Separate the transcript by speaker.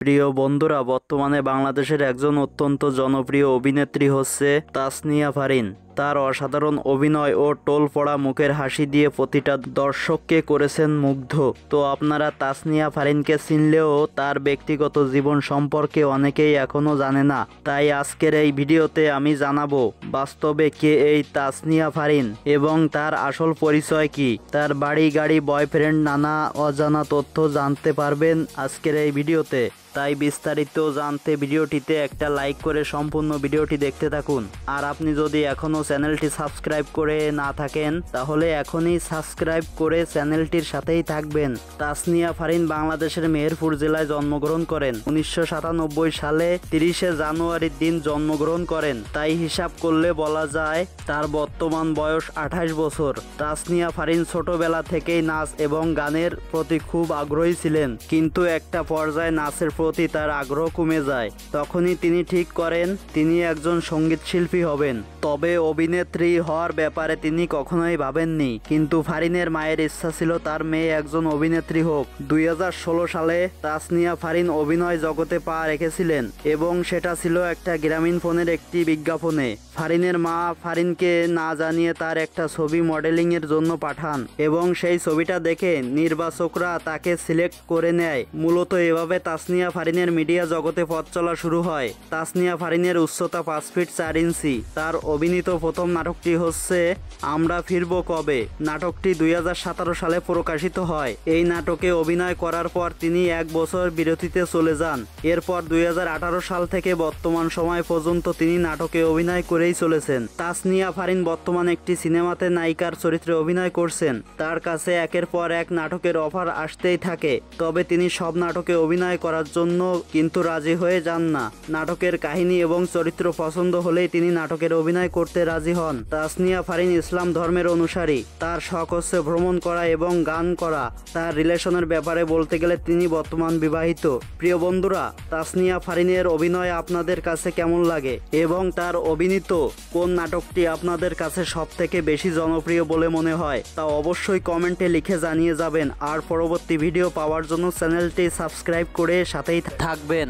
Speaker 1: প্রিয় বন্ধুরা, বর্তমানে বাংলাদেশের একজন অত্যন্ত জনপ্রিয় অভিনেত্রী হচ্ছে তাসনিয়া ফারিন। তার অসাধারণ অভিনয় ও টোল পড়া মুখের হাসি দিয়ে প্রতিটা দর্শককে করেছেন মুগ্ধ। তো আপনারা তাসনিয়া ফারিনকে চিনলেও তার ব্যক্তিগত জীবন সম্পর্কে অনেকেই এখনো জানে না। তাই আজকের এই ভিডিওতে আমি জানাবো বাস্তবে কে এই তাসনিয়া ফারিন এবং তার আসল পরিচয় কি, তার বাড়ি গাড়ি বয়ফ্রেন্ড নানা অজানা তথ্য জানতে পারবেন আজকের এই ভিডিওতে। তাই বিস্তারিত জানতে ভিডিওটিতে একটা লাইক করে সম্পূর্ণ ভিডিওটি দেখতে থাকুন। আর আপনি যদি এখনও চ্যানেলটি সাবস্ক্রাইব করে না থাকেন তাহলে এখনই সাবস্ক্রাইব করে চ্যানেলটির সাথেই থাকবেন। তাসনিয়া ফারিন বাংলাদেশের মেহেরপুর জেলায় জন্মগ্রহণ করেন। 1997 সালে 30 জানুয়ারির দিন জন্মগ্রহণ করেন। তাই হিসাব করলে বলা যায় তার বর্তমান বয়স 28 বছর। তাসনিয়া ফারিন ছোটবেলা থেকেই নাচ এবং গানের প্রতি খুব আগ্রহী ছিলেন, কিন্তু একটা পর্যায়ে নাচের প্রতি তার আগ্রহ কমে যায়। তখনই তিনি ঠিক করেন তিনি একজন সঙ্গীত শিল্পী হবেন। তবে অভিনেত্রী হওয়ার ব্যাপারে তিনি কখনোই ভাবেননি, কিন্তু ফারিনের মায়ের ইচ্ছা ছিল তার মেয়ে একজন অভিনেত্রী হোক। 2016 সালে তাসনিয়া ফারিন অভিনয় জগতে পা রেখেছিলেন এবং সেটা ছিল একটা গ্রামীণ ফোনের একটি বিজ্ঞাপনে। ফারিনের মা ফারিনকে না জানিয়ে তার একটা ছবি মডেলিং এর জন্য পাঠান এবং সেই ছবিটা দেখে নির্বাচকরা তাকে সিলেক্ট করে নেয়। মূলত এভাবে তাসনিয়া ফারিনের মিডিয়া জগতে পথ চলা শুরু হয়। তাসনিয়া ফারিনের উচ্চতা 5 ফিট 4 ইঞ্চি। তার অভিনীত প্রথম নাটকটি হচ্ছে আমরা ফিরবো কবে। নাটকটি 2017 সালে প্রকাশিত হয়। এই নাটকে অভিনয় করার পর তিনি 1 বছর বিরতিতে চলে যান। এরপর 2018 সাল থেকে বর্তমান সময় পর্যন্ত তিনি নাটকে অভিনয় করেই চলেছেন। তাসনিয়া ফারিন বর্তমানে একটি সিনেমাতে নায়িকার চরিত্রে অভিনয় করছেন। তার কাছে একের পর এক নাটকের অফার আসতেই থাকে, তবে তিনি সব নাটকে অভিনয় করার জন্য কিন্তু রাজি হয়ে যান না। নাটকের কাহিনী এবং চরিত্র পছন্দ হলেই তিনি নাটকের অভিনয় করতে রাজি হন। তাসনিয়া ফারিন ইসলাম ধর্মের অনুসারী। তার শখ হচ্ছে ভ্রমণ করা এবং গান করা। তার রিলেশনের ব্যাপারে বলতে গেলে তিনি বর্তমান বিবাহিত। প্রিয় বন্ধুরা, তাসনিয়া ফারিনের অভিনয় আপনাদের কাছে কেমন লাগে এবং তার অভিনীত কোন নাটকটি আপনাদের কাছে সবথেকে বেশি জনপ্রিয় বলে মনে হয় তা অবশ্যই কমেন্টে লিখে জানিয়ে যাবেন। আর পরবর্তী ভিডিও পাওয়ার জন্য চ্যানেলটি সাবস্ক্রাইব করে সাথেই থাকবেন।